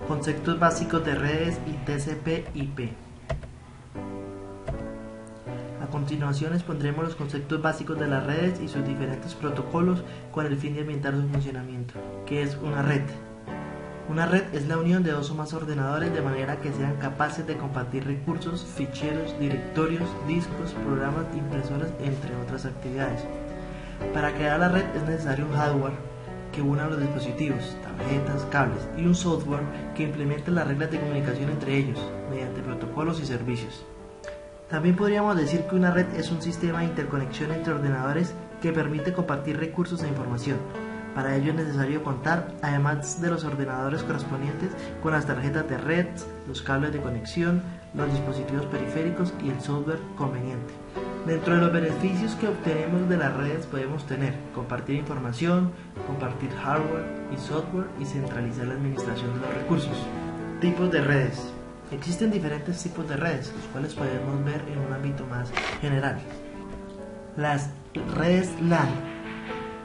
Conceptos básicos de redes y TCP/IP. A continuación expondremos los conceptos básicos de las redes y sus diferentes protocolos con el fin de ambientar su funcionamiento. ¿Qué es una red? Una red es la unión de dos o más ordenadores de manera que sean capaces de compartir recursos, ficheros, directorios, discos, programas, impresoras, entre otras actividades. Para crear la red es necesario un hardware que una los dispositivos, tarjetas, cables y un software que implemente las reglas de comunicación entre ellos, mediante protocolos y servicios. También podríamos decir que una red es un sistema de interconexión entre ordenadores que permite compartir recursos e información. Para ello es necesario contar, además de los ordenadores correspondientes, con las tarjetas de red, los cables de conexión, los dispositivos periféricos y el software conveniente. Dentro de los beneficios que obtenemos de las redes podemos tener compartir información, compartir hardware y software y centralizar la administración de los recursos. Tipos de redes. Existen diferentes tipos de redes, los cuales podemos ver en un ámbito más general. Las redes LAN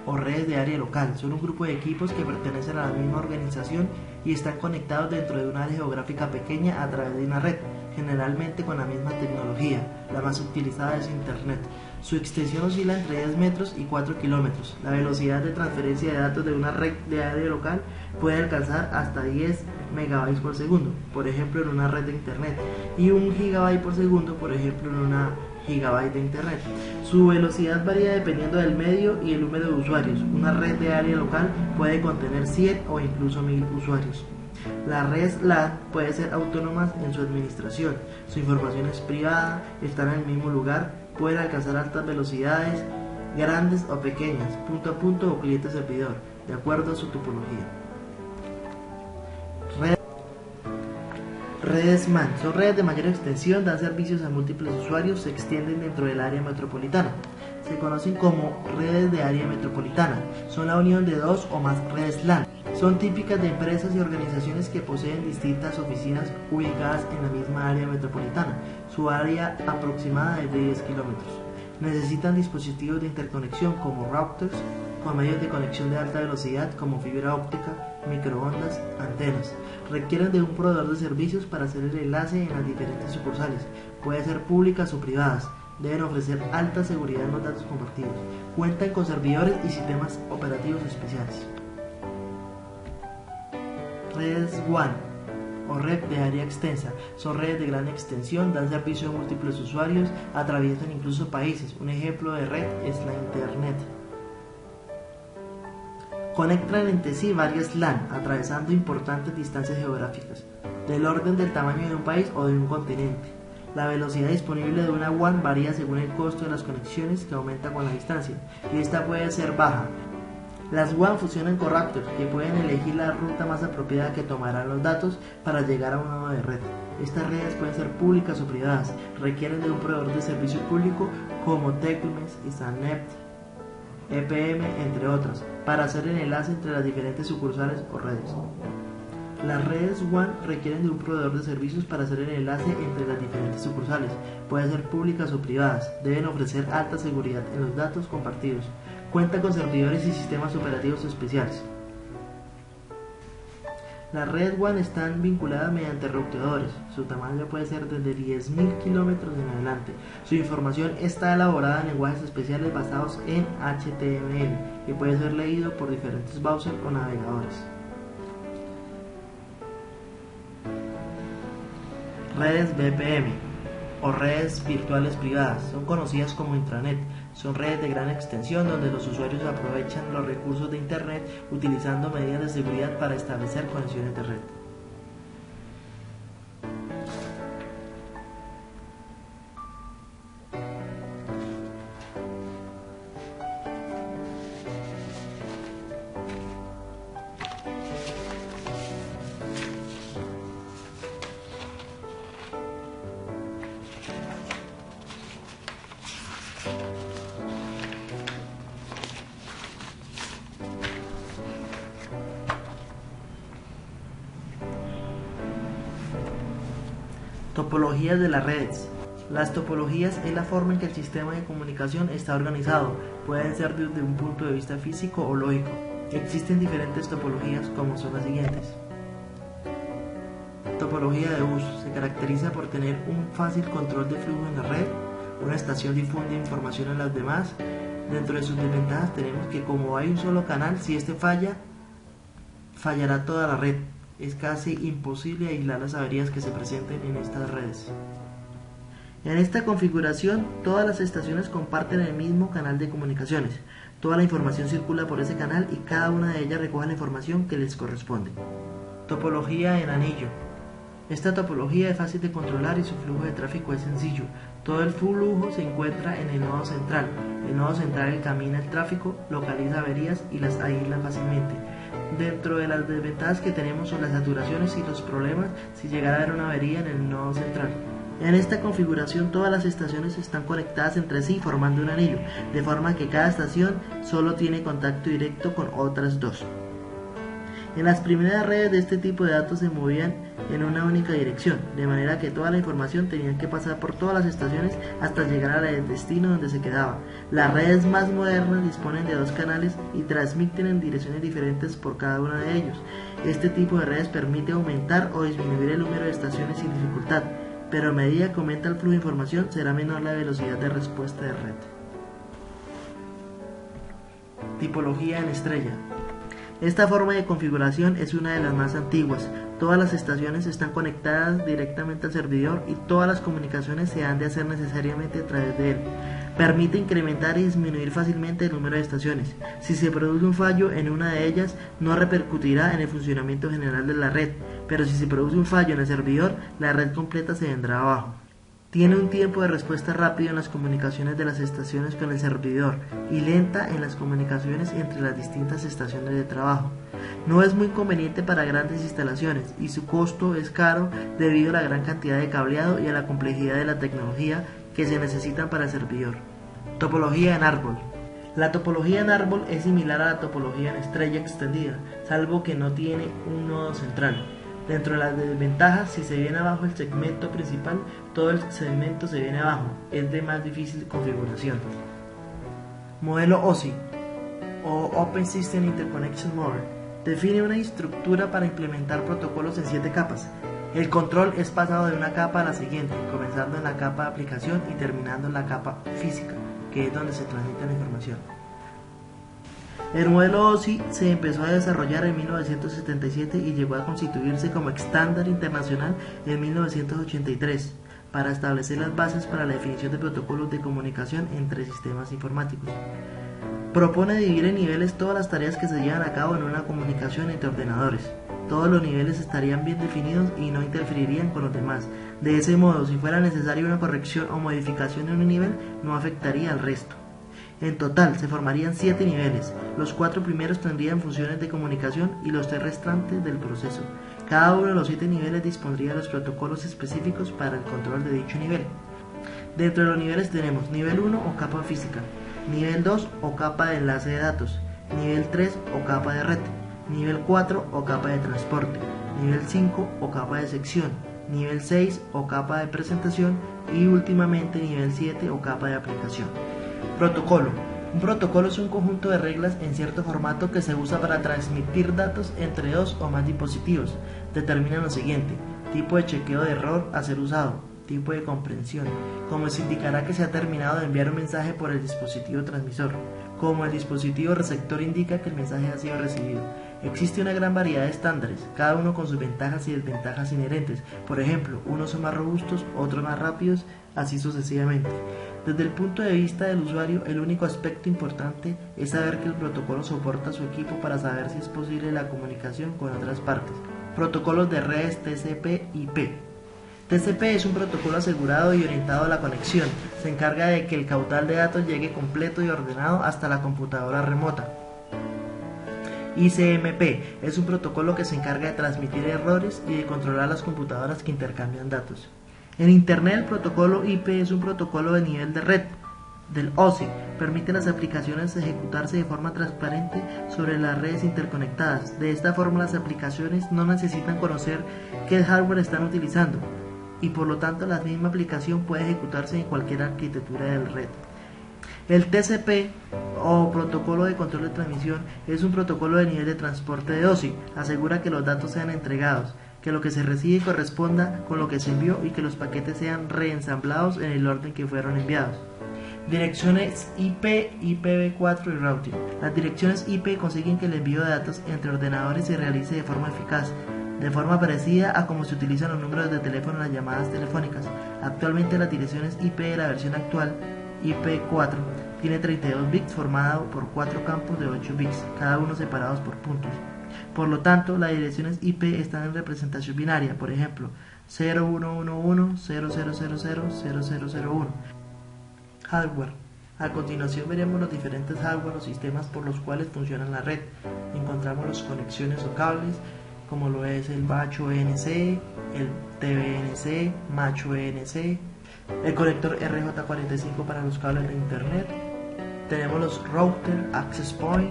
o redes de área local son un grupo de equipos que pertenecen a la misma organización y están conectados dentro de una área geográfica pequeña a través de una red, generalmente con la misma tecnología. La más utilizada es Internet. Su extensión oscila entre 10 metros y 4 kilómetros. La velocidad de transferencia de datos de una red de área local puede alcanzar hasta 10 megabytes por segundo, por ejemplo en una red de Internet, y 1 gigabyte por segundo, por ejemplo en una gigabyte de Internet. Su velocidad varía dependiendo del medio y el número de usuarios. Una red de área local puede contener 100 o incluso 1000 usuarios. Las redes LAN pueden ser autónomas en su administración, su información es privada, están en el mismo lugar, pueden alcanzar altas velocidades, grandes o pequeñas, punto a punto o cliente servidor, de acuerdo a su topología. Redes MAN son redes de mayor extensión, dan servicios a múltiples usuarios, se extienden dentro del área metropolitana. Se conocen como redes de área metropolitana, son la unión de dos o más redes LAN. Son típicas de empresas y organizaciones que poseen distintas oficinas ubicadas en la misma área metropolitana. Su área aproximada es de 10 kilómetros. Necesitan dispositivos de interconexión como routers, con medios de conexión de alta velocidad como fibra óptica, microondas, antenas. Requieren de un proveedor de servicios para hacer el enlace en las diferentes sucursales. Pueden ser públicas o privadas. Deben ofrecer alta seguridad en los datos compartidos. Cuentan con servidores y sistemas operativos especiales. Redes WAN o red de área extensa son redes de gran extensión, dan servicio a múltiples usuarios, atraviesan incluso países. Un ejemplo de red es la Internet. Conectan entre sí varias LAN, atravesando importantes distancias geográficas, del orden del tamaño de un país o de un continente. La velocidad disponible de una WAN varía según el costo de las conexiones, que aumenta con la distancia, y esta puede ser baja. Las WAN funcionan con routers, que pueden elegir la ruta más apropiada que tomarán los datos para llegar a una nodo de red. Estas redes pueden ser públicas o privadas, requieren de un proveedor de servicio público como Tecnomes, Ethernet, EPM, entre otras, para hacer el enlace entre las diferentes sucursales o redes. Las redes WAN requieren de un proveedor de servicios para hacer el enlace entre las diferentes sucursales. Pueden ser públicas o privadas. Deben ofrecer alta seguridad en los datos compartidos. Cuentan con servidores y sistemas operativos especiales. Las redes WAN están vinculadas mediante routadores. Su tamaño puede ser desde 10.000 kilómetros en adelante. Su información está elaborada en lenguajes especiales basados en HTML y puede ser leído por diferentes browsers o navegadores. Redes VPN o redes virtuales privadas son conocidas como intranet. Son redes de gran extensión donde los usuarios aprovechan los recursos de Internet utilizando medidas de seguridad para establecer conexiones de red. Topologías de las redes. Las topologías es la forma en que el sistema de comunicación está organizado. Pueden ser desde un punto de vista físico o lógico. Existen diferentes topologías como son las siguientes. Topología de uso. Se caracteriza por tener un fácil control de flujo en la red. Una estación difunde información a las demás. Dentro de sus desventajas tenemos que como hay un solo canal, si este falla, fallará toda la red. Es casi imposible aislar las averías que se presenten en estas redes. En esta configuración, todas las estaciones comparten el mismo canal de comunicaciones. Toda la información circula por ese canal y cada una de ellas recoge la información que les corresponde. Topología en anillo. Esta topología es fácil de controlar y su flujo de tráfico es sencillo. Todo el flujo se encuentra en el nodo central. El nodo central encamina el tráfico, localiza averías y las aísla fácilmente. Dentro de las desventajas que tenemos son las saturaciones y los problemas si llegara a haber una avería en el nodo central. En esta configuración todas las estaciones están conectadas entre sí formando un anillo, de forma que cada estación solo tiene contacto directo con otras dos. En las primeras redes de este tipo de datos se movían en una única dirección, de manera que toda la información tenía que pasar por todas las estaciones hasta llegar al destino donde se quedaba. Las redes más modernas disponen de dos canales y transmiten en direcciones diferentes por cada uno de ellos. Este tipo de redes permite aumentar o disminuir el número de estaciones sin dificultad, pero a medida que aumenta el flujo de información será menor la velocidad de respuesta de red. Tipología en estrella. Esta forma de configuración es una de las más antiguas. Todas las estaciones están conectadas directamente al servidor y todas las comunicaciones se han de hacer necesariamente a través de él. Permite incrementar y disminuir fácilmente el número de estaciones. Si se produce un fallo en una de ellas, no repercutirá en el funcionamiento general de la red, pero si se produce un fallo en el servidor, la red completa se vendrá abajo. Tiene un tiempo de respuesta rápido en las comunicaciones de las estaciones con el servidor y lenta en las comunicaciones entre las distintas estaciones de trabajo. No es muy conveniente para grandes instalaciones y su costo es caro debido a la gran cantidad de cableado y a la complejidad de la tecnología que se necesitan para el servidor. Topología en árbol. La topología en árbol es similar a la topología en estrella extendida, salvo que no tiene un nodo central. Dentro de las desventajas, si se viene abajo el segmento principal, todo el segmento se viene abajo, es de más difícil configuración. Modelo OSI o Open System Interconnection Model define una estructura para implementar protocolos en 7 capas. El control es pasado de una capa a la siguiente, comenzando en la capa de aplicación y terminando en la capa física, que es donde se transmite la información. El modelo OSI se empezó a desarrollar en 1977 y llegó a constituirse como estándar internacional en 1983 para establecer las bases para la definición de protocolos de comunicación entre sistemas informáticos. Propone dividir en niveles todas las tareas que se llevan a cabo en una comunicación entre ordenadores. Todos los niveles estarían bien definidos y no interferirían con los demás. De ese modo, si fuera necesaria una corrección o modificación en un nivel, no afectaría al resto. En total, se formarían 7 niveles. Los 4 primeros tendrían funciones de comunicación y los 3 restantes del proceso. Cada uno de los 7 niveles dispondría de los protocolos específicos para el control de dicho nivel. Dentro de los niveles tenemos nivel 1 o capa física, nivel 2 o capa de enlace de datos, nivel 3 o capa de red, nivel 4 o capa de transporte, nivel 5 o capa de sección, nivel 6 o capa de presentación y últimamente nivel 7 o capa de aplicación. Protocolo. Un protocolo es un conjunto de reglas en cierto formato que se usa para transmitir datos entre dos o más dispositivos. Determina lo siguiente: tipo de chequeo de error a ser usado, tipo de comprensión, como se indicará que se ha terminado de enviar un mensaje por el dispositivo transmisor, como el dispositivo receptor indica que el mensaje ha sido recibido. Existe una gran variedad de estándares, cada uno con sus ventajas y desventajas inherentes. Por ejemplo, unos son más robustos, otros más rápidos, así sucesivamente. Desde el punto de vista del usuario, el único aspecto importante es saber que el protocolo soporta a su equipo para saber si es posible la comunicación con otras partes. Protocolos de redes TCP/IP. TCP es un protocolo asegurado y orientado a la conexión. Se encarga de que el caudal de datos llegue completo y ordenado hasta la computadora remota. ICMP es un protocolo que se encarga de transmitir errores y de controlar las computadoras que intercambian datos. En Internet, el protocolo IP es un protocolo de nivel de red del OSI. Permite a las aplicaciones ejecutarse de forma transparente sobre las redes interconectadas. De esta forma, las aplicaciones no necesitan conocer qué hardware están utilizando y por lo tanto la misma aplicación puede ejecutarse en cualquier arquitectura de red. El TCP o protocolo de control de transmisión es un protocolo de nivel de transporte de OSI. Asegura que los datos sean entregados que lo que se recibe corresponda con lo que se envió y que los paquetes sean reensamblados en el orden que fueron enviados. Direcciones IP, IPv4 y routing. Las direcciones IP consiguen que el envío de datos entre ordenadores se realice de forma eficaz, de forma parecida a como se utilizan los números de teléfono en las llamadas telefónicas. Actualmente las direcciones IP de la versión actual, IP4, tiene 32 bits formado por 4 campos de 8 bits, cada uno separados por puntos. Por lo tanto, las direcciones IP están en representación binaria, por ejemplo, 011100000001. Hardware. A continuación veremos los diferentes hardware o sistemas por los cuales funciona la red. Encontramos las conexiones o cables, como lo es el macho ENC, el TVNC, macho ENC, el conector RJ45 para los cables de internet. Tenemos los router, access point,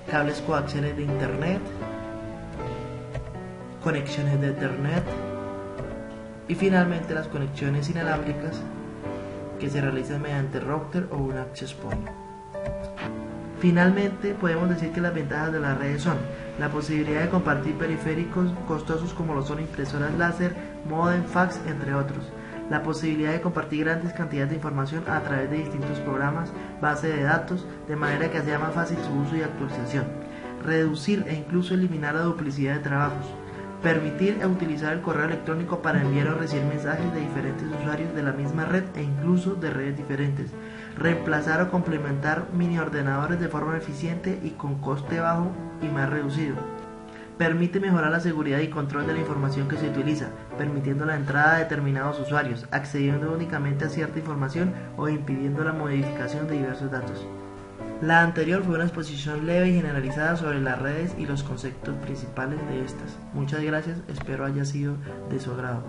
cables coaxiales de internet, conexiones de Ethernet y finalmente las conexiones inalámbricas que se realizan mediante router o un access point. Finalmente, podemos decir que las ventajas de las redes son la posibilidad de compartir periféricos costosos como lo son impresoras láser, modem, fax, entre otros. La posibilidad de compartir grandes cantidades de información a través de distintos programas, base de datos, de manera que sea más fácil su uso y actualización. Reducir e incluso eliminar la duplicidad de trabajos. Permitir utilizar el correo electrónico para enviar o recibir mensajes de diferentes usuarios de la misma red e incluso de redes diferentes. Reemplazar o complementar mini ordenadores de forma eficiente y con coste bajo y más reducido. Permite mejorar la seguridad y control de la información que se utiliza, permitiendo la entrada de determinados usuarios, accediendo únicamente a cierta información o impidiendo la modificación de diversos datos. La anterior fue una exposición leve y generalizada sobre las redes y los conceptos principales de estas. Muchas gracias, espero haya sido de su agrado.